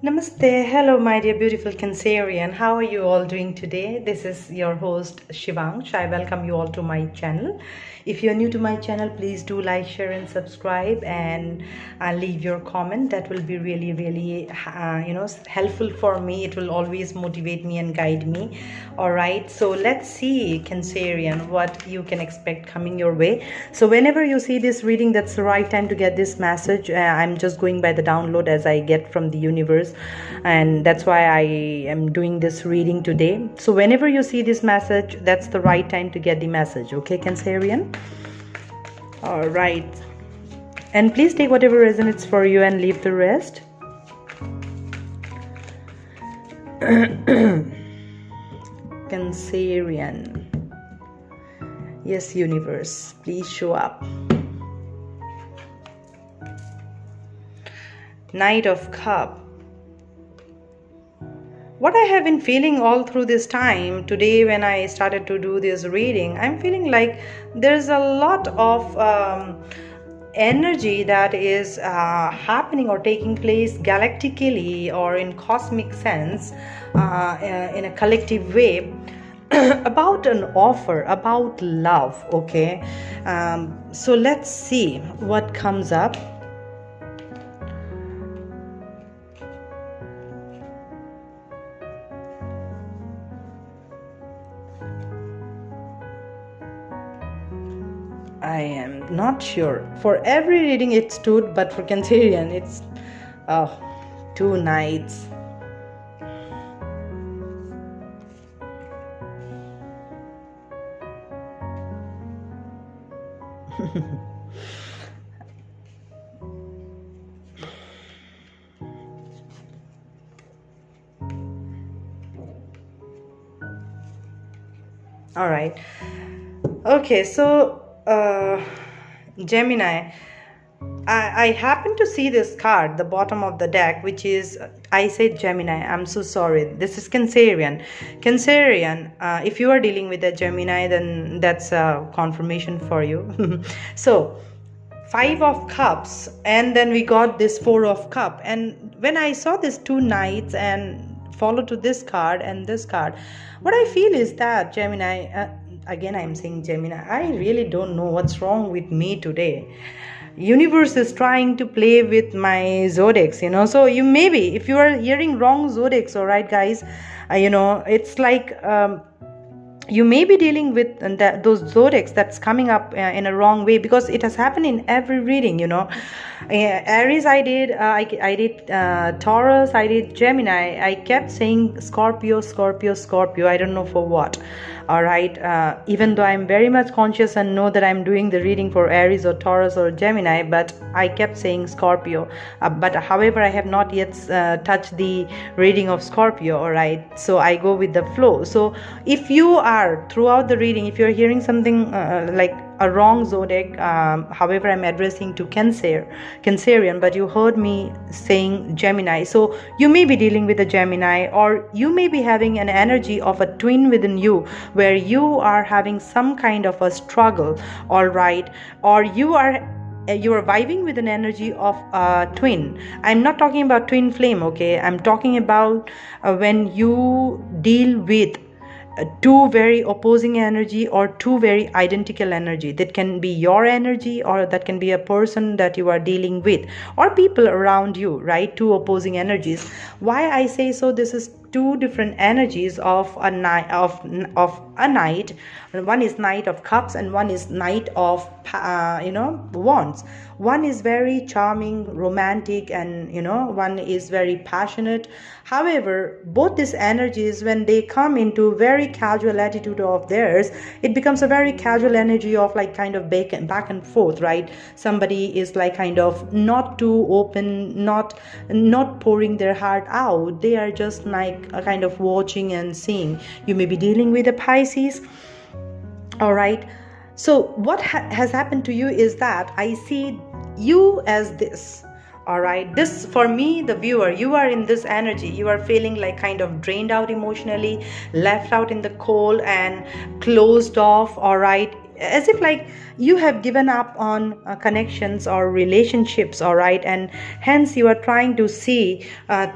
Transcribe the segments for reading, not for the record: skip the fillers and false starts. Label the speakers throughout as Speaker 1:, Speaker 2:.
Speaker 1: Namaste. Hello, my dear beautiful Cancerian. How are you all doing today? This is your host SHIVAANSH. I welcome you all to my channel. If you're new to my channel, please do like, share, and subscribe, and leave your comment. That will be really helpful for me. It will always motivate me and guide me. All right. So let's see, Cancerian, what you can expect coming your way. So whenever you see this reading, that's the right time to get this message. I'm just going by the download as I get from the universe, and that's why I am doing this reading today. So whenever you see this message, that's the right time to get the message. Okay, Cancerian? All right. And please take whatever resonates for you and leave the rest. Cancerian. Yes, universe, please show up. Knight of Cup. What I have been feeling all through this time, today when I started to do this reading, I'm feeling like there's a lot of energy that is happening or taking place galactically or in cosmic sense, in a collective way, about an offer, about love. Okay, so let's see what comes up. I am not sure. For every reading it stood, but for Cancerian it's two knights. All right. Okay, so Gemini, I happen to see this card, the bottom of the deck, which is, I said Gemini, I'm so sorry. This is Cancerian. Cancerian, if you are dealing with a Gemini, then that's a confirmation for you. So, 5 of Cups, and then we got this 4 of Cup. And when I saw these two knights and follow to this card and this card, what I feel is that Gemini, again I'm saying Gemini, I really don't know what's wrong with me today. Universe is trying to play with my zodiacs, so you maybe, if you are hearing wrong zodiacs, all right guys, it's like you may be dealing with those zodiacs that's coming up in a wrong way, because it has happened in every reading. Aries I did, I did Taurus, I did Gemini. I kept saying Scorpio, Scorpio, Scorpio. I don't know for what. All right, even though I'm very much conscious and know that I'm doing the reading for Aries or Taurus or Gemini, but I kept saying Scorpio. But however, I have not yet touched the reading of Scorpio. All right, so I go with the flow. So if you are throughout the reading, if you're hearing something like a wrong zodiac, however I'm addressing to Cancerian, but you heard me saying Gemini, so you may be dealing with a Gemini, or you may be having an energy of a twin within you, where you are having some kind of a struggle, all right, or you are vibing with an energy of a twin. I'm not talking about twin flame, okay? I'm talking about when you deal with two very opposing energy or two very identical energy. That can be your energy, or that can be a person that you are dealing with, or people around you, right? Two opposing energies. Why I say so? This is two different energies of a night of a knight. One is Knight of Cups and one is Knight of Wands. One is very charming, romantic, and one is very passionate. However, both these energies, when they come into very casual attitude of theirs, it becomes a very casual energy of like kind of back and forth, right? Somebody is like kind of not too open, not pouring their heart out. They are just like a kind of watching and seeing. You may be dealing with a Pisces. All right, so what has happened to you is that I see you as this. All right, this, for me, the viewer, you are in this energy. You are feeling like kind of drained out emotionally, left out in the cold and closed off. All right, as if like you have given up on connections or relationships, all right, and hence you are trying to see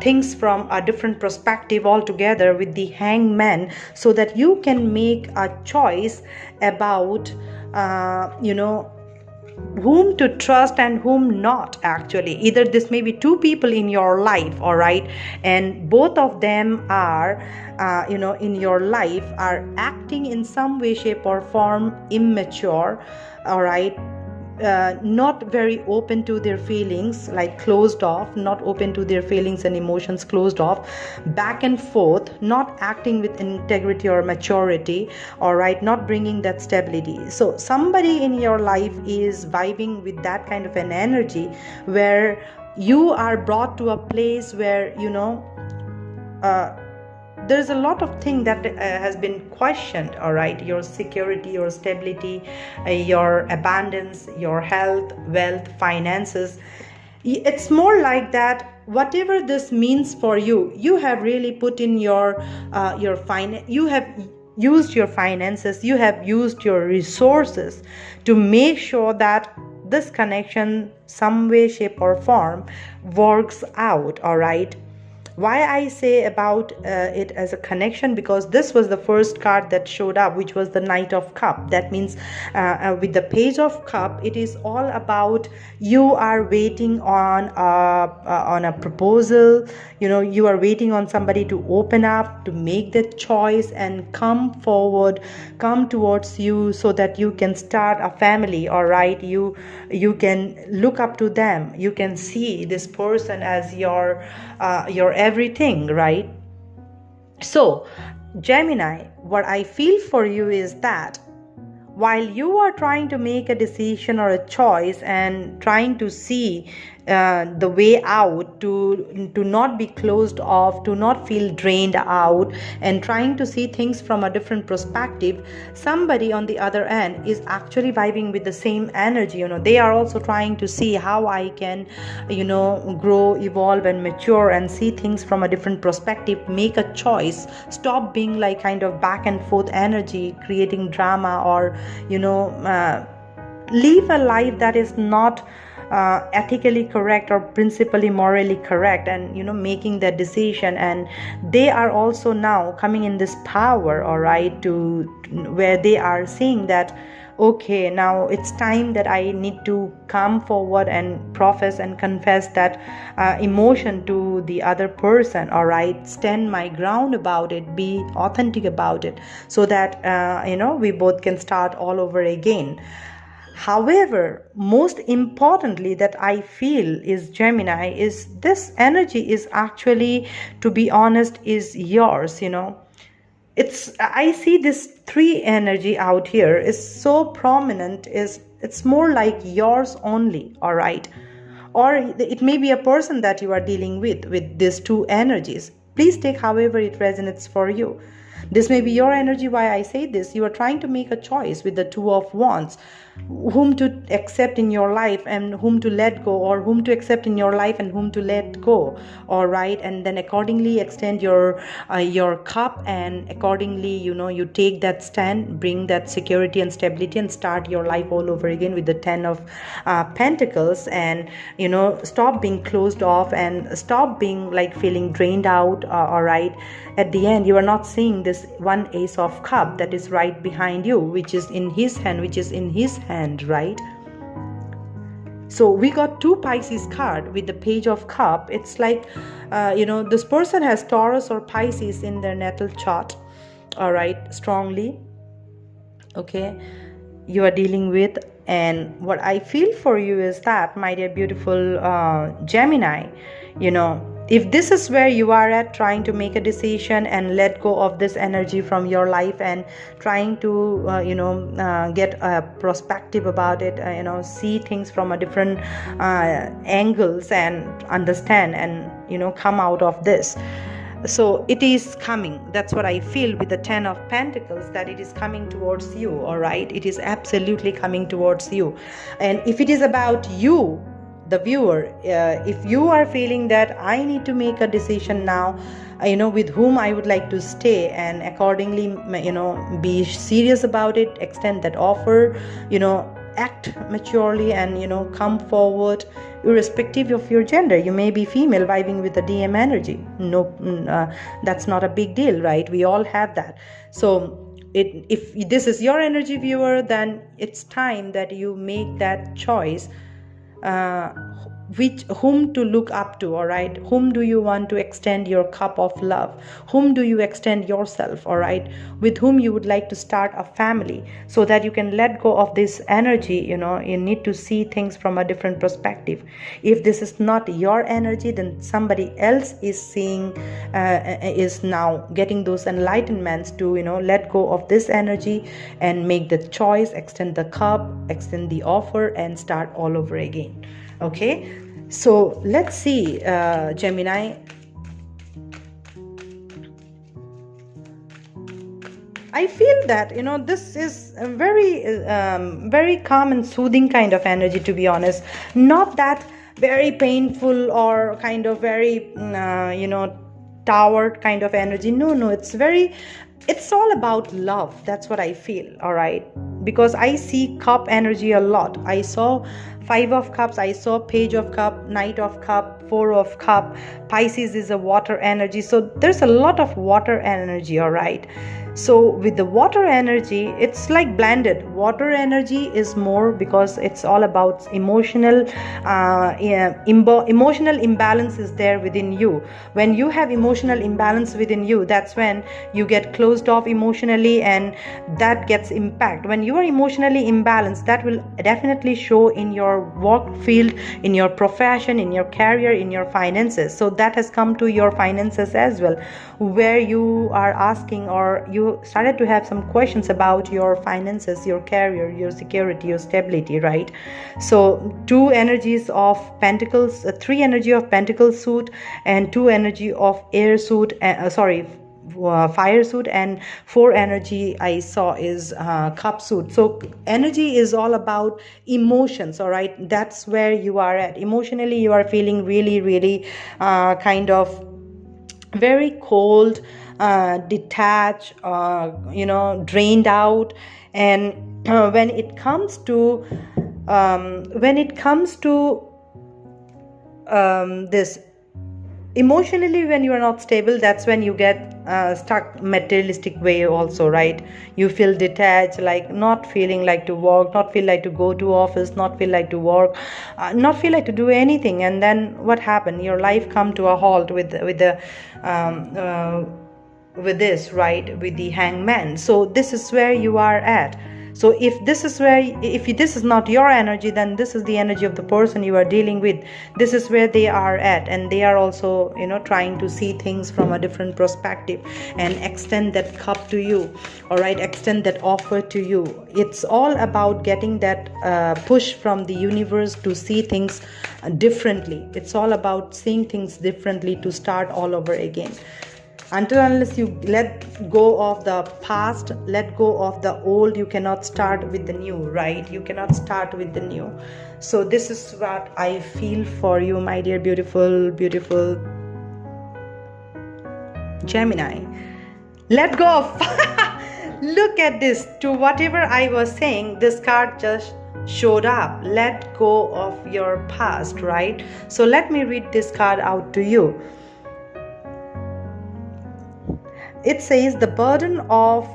Speaker 1: things from a different perspective altogether with the hangman, so that you can make a choice about whom to trust and whom not. Actually, either this may be two people in your life, all right, and both of them are in your life are acting in some way, shape or form immature, all right, not very open to their feelings, like closed off, not open to their feelings and emotions, closed off, back and forth, not acting with integrity or maturity, all right, not bringing that stability. So somebody in your life is vibing with that kind of an energy, where you are brought to a place where there's a lot of things that has been questioned, all right, your security, your stability, your abundance, your health, wealth, finances. It's more like that. Whatever this means for you, you have really put in your you have used your finances, you have used your resources to make sure that this connection, some way, shape or form, works out, all right. Why I say about it as a connection, because this was the first card that showed up, which was the Knight of Cup. That means with the Page of Cup, it is all about you are waiting on a proposal. You are waiting on somebody to open up, to make that choice and come forward, come towards you, so that you can start a family, all right. You can look up to them. You can see this person as your everything, right? So Gemini, what I feel for you is that while you are trying to make a decision or a choice and trying to see the way out, to not be closed off, to not feel drained out, and trying to see things from a different perspective, somebody on the other end is actually vibing with the same energy. They are also trying to see how I can grow, evolve and mature and see things from a different perspective, make a choice, stop being like kind of back and forth energy, creating drama, or live a life that is not ethically correct or principally morally correct, and making that decision. And they are also now coming in this power, all right, to where they are saying that, okay, now it's time that I need to come forward and profess and confess that emotion to the other person, all right, stand my ground about it, be authentic about it, so that we both can start all over again. However, most importantly that I feel is, Gemini, is this energy is actually, to be honest, is yours. I see this 3 energy out here is so prominent, it's more like yours only, all right. Or it may be a person that you are dealing with these 2 energies. Please take however it resonates for you. This may be your energy. Why I say this, you are trying to make a choice with the 2 of Wands, whom to accept in your life and whom to let go, or whom to accept in your life and whom to let go, all right. And then accordingly extend your cup, and accordingly you take that stand, bring that security and stability, and start your life all over again with the 10 of Pentacles. And stop being closed off and stop being like feeling drained out, all right. At the end, you are not seeing this 1 Ace of Cup that is right behind you, which is in his hand, right? So we got 2 Pisces card with the Page of Cup. It's like this person has Taurus or Pisces in their natal chart, all right, strongly, okay, you are dealing with. And what I feel for you is that, my dear beautiful Gemini, if this is where you are at, trying to make a decision and let go of this energy from your life, and trying to get a perspective about it, see things from a different angles and understand, and come out of this. So it is coming. That's what I feel with the 10 of Pentacles, that it is coming towards you, all right. It is absolutely coming towards you. And if it is about you, the viewer, if you are feeling that I need to make a decision now, with whom I would like to stay, and accordingly, be serious about it, extend that offer, act maturely, and come forward irrespective of your gender. You may be female vibing with the DM energy. No, that's not a big deal, right? We all have that. So if this is your energy, viewer, then it's time that you make that choice, whom to look up to, all right? Whom do you want to extend your cup of love? Whom do you extend yourself, all right? With whom you would like to start a family, so that you can let go of this energy. You need to see things from a different perspective. If this is not your energy, then somebody else is seeing, is now getting those enlightenments to let go of this energy and make the choice, extend the cup, extend the offer, and start all over again. Okay, so let's see, Gemini. I feel that this is a very calm and soothing kind of energy, to be honest. Not that very painful or kind of very towered kind of energy. No, it's all about love. That's what I feel, all right? Because I see cup energy a lot. I saw 5 of Cups, I saw Page of Cup, Knight of Cup, 4 of Cup. Pisces is a water energy. So there's a lot of water energy, all right? So with the water energy, it's like blended. Water energy is more because it's all about emotional imbalance is there within you. When you have emotional imbalance within you, that's when you get closed off emotionally, and that gets impact. When you are emotionally imbalanced, that will definitely show in your work field, in your profession, in your career, in your finances. So that has come to your finances as well, where you are asking, or you started to have some questions about your finances, your career, your security, your stability, right? So 2 energies of Pentacles, 3 energy of Pentacles suit, and 2 energy of air suit, fire suit, and 4 energy I saw is cup suit. So energy is all about emotions, all right? That's where you are at. Emotionally, you are feeling really kind of very cold, detached, drained out. And when it comes to this emotionally, when you are not stable, that's when you get stuck materialistic way also, right? You feel detached, like not feeling like to work, not feel like to go to office, not feel like to work, not feel like to do anything. And then what happened? Your life come to a halt with this, right? With the Hangman. So this is where you are at. So if this is not your energy, then this is the energy of the person you are dealing with. This is where they are at, and they are also trying to see things from a different perspective and extend that cup to you, all right? Extend that offer to you. It's all about getting that push from the universe to see things differently. It's all about seeing things differently to start all over again. Until unless you let go of the past, let go of the old, you cannot start with the new, right? You cannot start with the new. So this is what I feel for you, my dear beautiful Gemini. Let go of look at this. To whatever I was saying, this card just showed up. Let go of your past, right? So let me read this card out to you. It says the burden of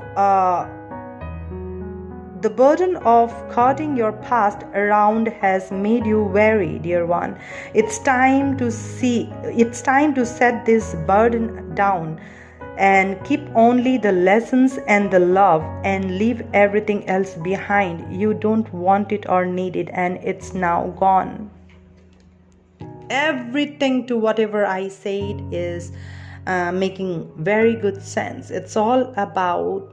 Speaker 1: carting your past around has made you weary, dear one. It's time to set this burden down and keep only the lessons and the love, and leave everything else behind. You don't want it or need it, and it's now gone. Everything to whatever I said is making very good sense. It's all about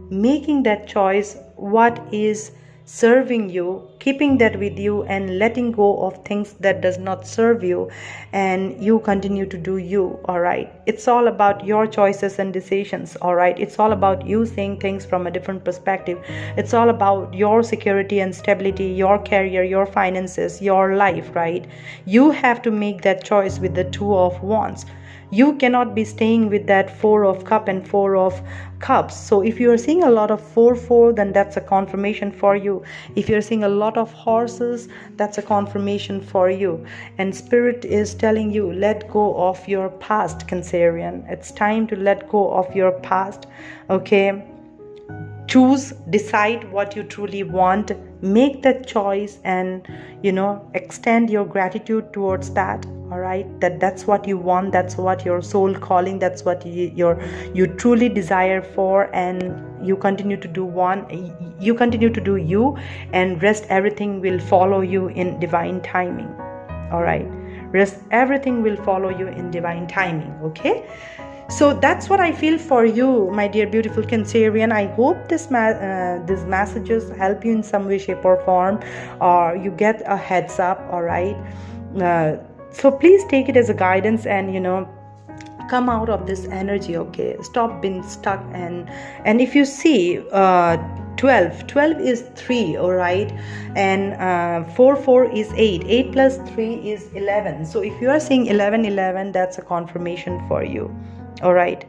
Speaker 1: making that choice, what is serving you, keeping that with you, and letting go of things that does not serve you, and you continue to do you. All right, it's all about your choices and decisions. All right, it's all about you seeing things from a different perspective. It's all about your security and stability, your career, your finances, your life. Right, you have to make that choice with the Two of Wands. You cannot be staying with that Four of Cup and Four of Cups. So if you are seeing a lot of 4-4, then that's a confirmation for you. If you're seeing a lot of horses, that's a confirmation for you. And Spirit is telling you, let go of your past, Cancerian. It's time to let go of your past. Okay, choose, decide what you truly want, make that choice, and extend your gratitude towards that. All right, that's what you want, that's what your soul calling, that's what you truly desire for, and you continue to do you continue to do you, and rest everything will follow you in divine timing. All right, rest everything will follow you in divine timing. Okay, so that's what I feel for you, my dear beautiful Cancerian. I hope these messages help you in some way, shape or form, or you get a heads up. All right, so please take it as a guidance, and come out of this energy. Okay, stop being stuck. And if you see 12 is 3. All right, and 4 is 8. 8 plus 3 is 11. So if you are seeing 11, that's a confirmation for you. All right,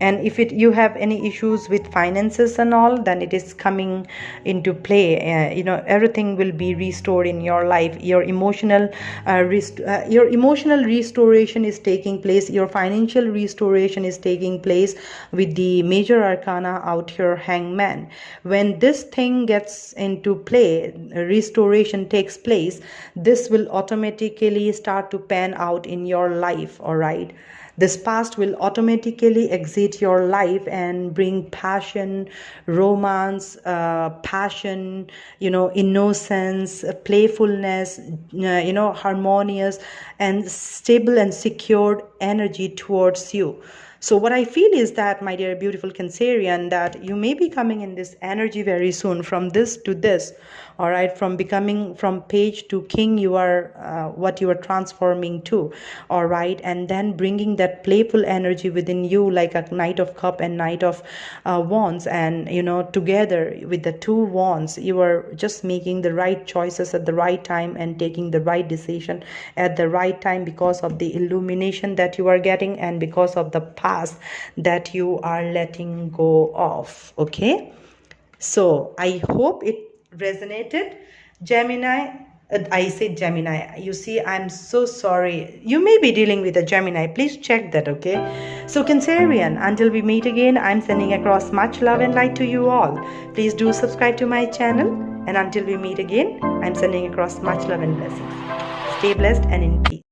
Speaker 1: and if you have any issues with finances and all, then it is coming into play. Everything will be restored in your life. Your emotional restoration is taking place. Your financial restoration is taking place with the major arcana out here, Hangman. When this thing gets into play, restoration takes place, this will automatically start to pan out in your life. All right, this past will automatically exit your life and bring passion, romance, passion, innocence, playfulness, harmonious and stable and secured energy towards you. So what I feel is that, my dear beautiful Cancerian, that you may be coming in this energy very soon, from this to this. All right, from becoming from page to king, you are what you are transforming to. All right, and then bringing that playful energy within you, like a Knight of Cup and Knight of Wands, and together with the Two Wands, you are just making the right choices at the right time and taking the right decision at the right time, because of the illumination that you are getting and because of the past that you are letting go of. Okay, so I hope it resonated, Gemini. I say Gemini. You see, I'm so sorry. You may be dealing with a Gemini. Please check that, okay? So Cancerian, until we meet again, I'm sending across much love and light to you all. Please do subscribe to my channel. And until we meet again, I'm sending across much love and blessings. Stay blessed and in peace.